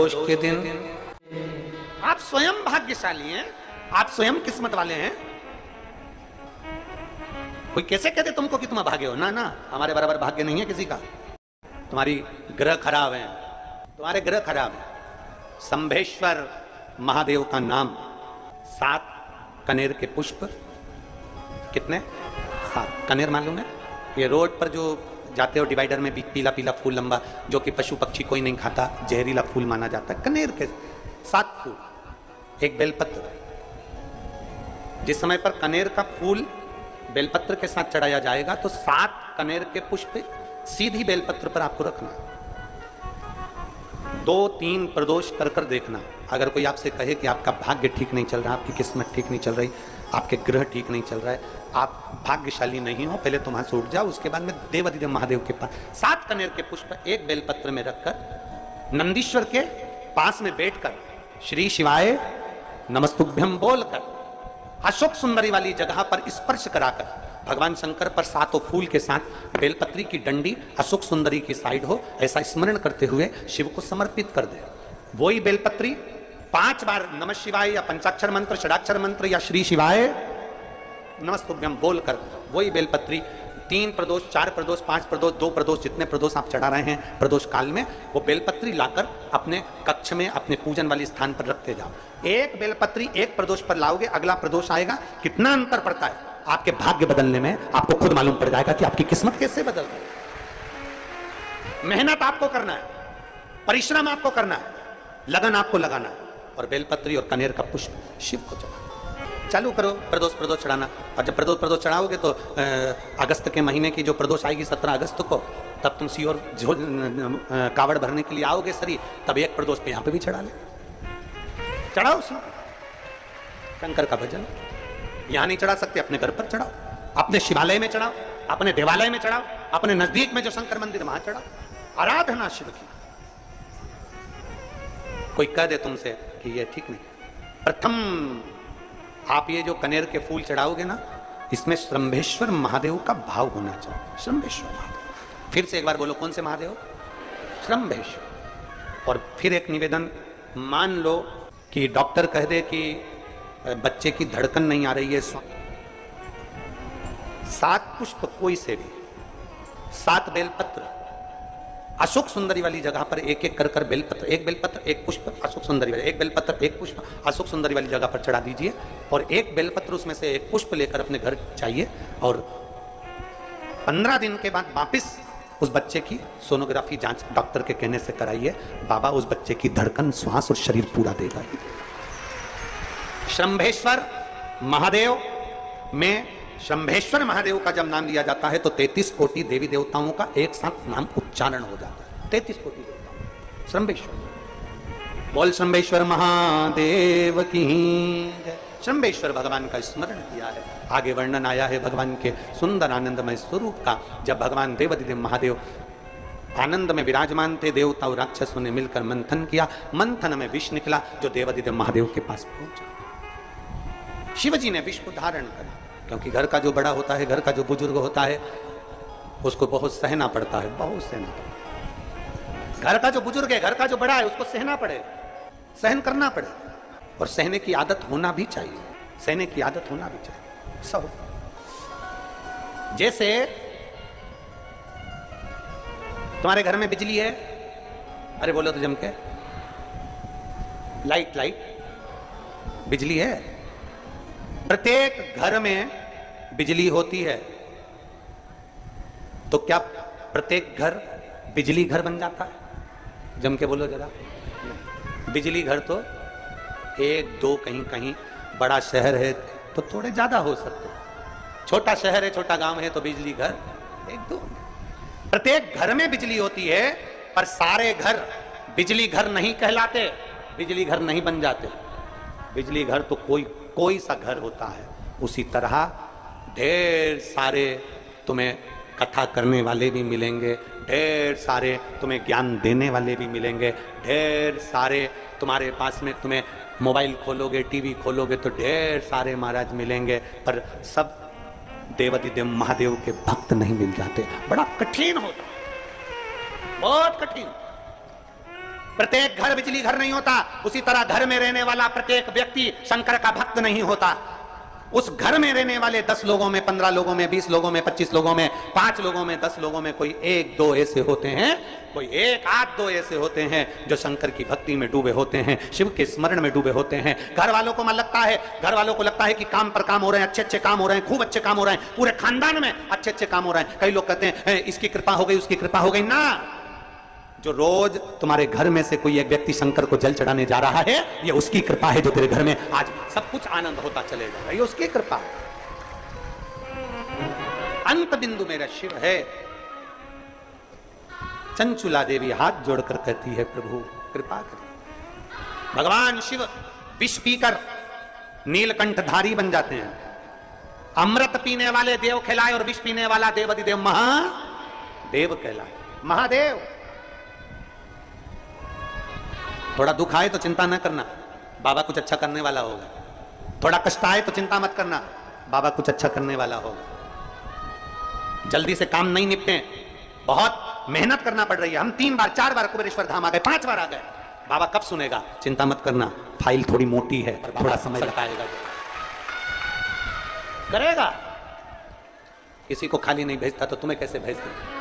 प्रदोष के दिन आप स्वयं भाग्यशाली हैं, आप स्वयं किस्मत वाले हैं। कोई कैसे कहते तुमको कि तुम अभागे हो? ना ना, हमारे बराबर भाग्य नहीं है किसी का। तुम्हारी ग्रह खराब है, तुम्हारे ग्रह खराब है। शंभेश्वर महादेव का नाम 7 कनेर के पुष्प। कितने? 7 कनेर मालूम है? ये रोड पर जो जाते हो डिवाइडर में भी पीला पीला फूल लंबा, जो कि पशु पक्षी कोई नहीं खाता, जहरीला फूल माना जाता है। कनेर के 7 फूल, एक बेलपत्र। जिस समय पर कनेर का फूल बेलपत्र के साथ चढ़ाया जाएगा तो 7 कनेर के पुष्प सीधी बेलपत्र पर आपको रखना। 2-3 प्रदोष कर कर देखना। अगर कोई आपसे कहे कि आपका भाग्य ठीक नहीं चल रहा, आपकी किस्मत ठीक नहीं चल रही, आपके ग्रह ठीक नहीं चल रहा है, आप भाग्यशाली नहीं हो, पहले तुम वहां से उठ जाओ। उसके बाद में देवाधिदेव महादेव के पास 7 कनेर के पुष्प एक बेलपत्र में रखकर नंदीश्वर के पास में बैठकर श्री शिवाय नमस्तुभ्यम बोलकर अशोक सुंदरी वाली जगह पर स्पर्श कराकर भगवान शंकर पर 7 फूल के साथ बेलपत्री की डंडी अशोक सुंदरी की साइड हो, ऐसा स्मरण करते हुए शिव को समर्पित कर दे। वही बेलपत्री 5 बार नमः शिवाय या पंचाक्षर मंत्र, षडाक्षर मंत्र या श्री शिवाय नमस्तुभ्यम बोलकर वही बेलपत्री 3 प्रदोष, 4 प्रदोष, 5 प्रदोष, 2 प्रदोष, जितने प्रदोष आप चढ़ा रहे हैं प्रदोष काल में, वो बेलपत्री लाकर अपने कक्ष में अपने पूजन वाले स्थान पर रखते जाओ। एक बेलपत्री एक प्रदोष पर लाओगे, अगला प्रदोष आएगा, कितना अंतर पड़ता है आपके भाग्य बदलने में, आपको खुद मालूम पड़ जाएगा कि आपकी किस्मत कैसे बदल रही है। मेहनत आपको करना है, परिश्रम आपको करना है, लगन आपको लगाना है, और बेलपत्री और कनेर का पुष्प शिव को चढ़ाना। चालू करो प्रदोष चढ़ाना। और जब प्रदोष चढ़ाओगे तो अगस्त के महीने की जो प्रदोष आएगी 17 अगस्त को, तब तुम सीओर कावड़ भरने के लिए आओगे सरी, तब एक प्रदोष पे यहाँ पे भी चढ़ा ले, चढ़ाओ शंकर का भजन। यहाँ नहीं चढ़ा सकते, अपने घर पर चढ़ाओ, अपने शिवालय में चढ़ाओ, अपने देवालय में चढ़ाओ, अपने नजदीक में जो शंकर मंदिर वहां चढ़ाओ, आराधना शिव की। कोई कह दे तुमसे कि ये ठीक नहीं, प्रथम आप ये जो कनेर के फूल चढ़ाओगे ना, इसमें शंभेश्वर महादेव का भाव होना चाहिए। शंभेश्वर महादेव, फिर से एक बार बोलो, कौन से महादेव? शंभेश्वर। और फिर एक निवेदन, मान लो कि डॉक्टर कह दे कि बच्चे की धड़कन नहीं आ रही है, 7 पुष्प कोई से भी, 7 बेलपत्र अशोक सुंदरी वाली जगह पर एक एक कर बेलपत्र, एक बेलपत्र एक पुष्प अशोक सुंदरी वाली, एक बेलपत्र एक पुष्प अशोक सुंदरी वाली जगह पर चढ़ा दीजिए, और एक बेलपत्र उसमें से एक पुष्प लेकर अपने घर चाहिए, और 15 दिन के बाद वापिस उस बच्चे की सोनोग्राफी जांच डॉक्टर के कहने से कराइए। बाबा उस बच्चे की धड़कन, श्वास और शरीर पूरा देगा। शंभेश्वर महादेव में शंभेश्वर महादेव का जब नाम लिया जाता है तो 33 कोटि देवी देवताओं का एक साथ नाम उच्चारण हो जाता है। 33 कोटि देवताओं शंभेश्वर। बोल शंभेश्वर महादेव की जय। शंभेश्वर भगवान का स्मरण किया है। आगे वर्णन आया है भगवान के सुंदर आनंदमय स्वरूप का। जब भगवान देवाधिदेव महादेव आनंद में विराजमान थे, देवता और राक्षसों ने मिलकर मंथन किया, मंथन में विष निकला जो देवाधिदेव महादेव के पास पहुंचा। शिवजी ने विष को धारण करा, क्योंकि घर का जो बड़ा होता है, घर का जो बुजुर्ग होता है, उसको बहुत सहना पड़ता है, बहुत सहना पड़ता है। घर का जो बुजुर्ग है, घर का जो बड़ा है, उसको सहना पड़े, सहन करना पड़े, और सहने की आदत होना भी चाहिए, सहने की आदत होना भी चाहिए सब। जैसे तुम्हारे घर में बिजली है, अरे बोलो तो जम के, लाइट बिजली है, प्रत्येक घर में बिजली होती है, तो क्या प्रत्येक घर बिजली घर बन जाता है? जम के बोलो जरा। बिजली घर तो 1-2 कहीं बड़ा शहर है तो थोड़े ज्यादा हो सकते हैं, छोटा शहर है, छोटा गांव है तो बिजली घर 1-2। प्रत्येक घर में बिजली होती है, पर सारे घर बिजली घर नहीं कहलाते, बिजली घर नहीं बन जाते। बिजली घर तो कोई सा घर होता है। उसी तरह ढेर सारे तुम्हें कथा करने वाले भी मिलेंगे, ढेर सारे तुम्हें ज्ञान देने वाले भी मिलेंगे, ढेर सारे तुम्हारे पास में, तुम्हें मोबाइल खोलोगे, टीवी खोलोगे तो ढेर सारे महाराज मिलेंगे, पर सब देवाधिदेव महादेव के भक्त नहीं मिल जाते। बड़ा कठिन होता, बहुत कठिन। प्रत्येक घर बिजली घर नहीं होता, उसी तरह घर में रहने वाला प्रत्येक व्यक्ति शंकर का भक्त नहीं होता। उस घर में रहने वाले 10 लोगों में, 15 लोगों में, 20 लोगों में, 25 लोगों में, 5 लोगों में, 10 लोगों में कोई 1-2 ऐसे होते हैं, कोई 1-8-2 ऐसे होते हैं जो शंकर की भक्ति में डूबे होते हैं, शिव के स्मरण में डूबे होते हैं। घर वालों को मन लगता है, घर वालों को लगता है कि काम पर काम हो रहे हैं, अच्छे अच्छे काम हो रहे हैं, खूब अच्छे काम हो रहे हैं, पूरे खानदान में अच्छे अच्छे काम हो रहे हैं। कई लोग कहते हैं इसकी कृपा हो गई, उसकी कृपा हो गई। ना, जो रोज तुम्हारे घर में से कोई एक व्यक्ति शंकर को जल चढ़ाने जा रहा है, ये उसकी कृपा है जो तेरे घर में आज सब कुछ आनंद होता चलेगा, ये उसकी कृपा है। अंत बिंदु मेरा शिव है। चंचुला देवी हाथ जोड़कर कहती है प्रभु कृपा करें। भगवान शिव विष पीकर नीलकंठधारी बन जाते हैं। अमृत पीने वाले देव कहलाए और विष पीने वाला देवाधिदेव महादेव कहलाए। महादेव। थोड़ा दुख आए तो चिंता न करना, बाबा कुछ अच्छा करने वाला होगा। थोड़ा कष्ट आए तो चिंता मत करना, बाबा कुछ अच्छा करने वाला होगा। जल्दी से काम नहीं निपटे, बहुत मेहनत करना पड़ रही है। हम 3 बार 4 बार कुबेरेश्वर धाम आ गए, 5 बार आ गए, बाबा कब सुनेगा? चिंता मत करना, फाइल थोड़ी मोटी है, थोड़ा समय लगाएगा, करेगा। किसी को खाली नहीं भेजता तो तुम्हें कैसे भेजते?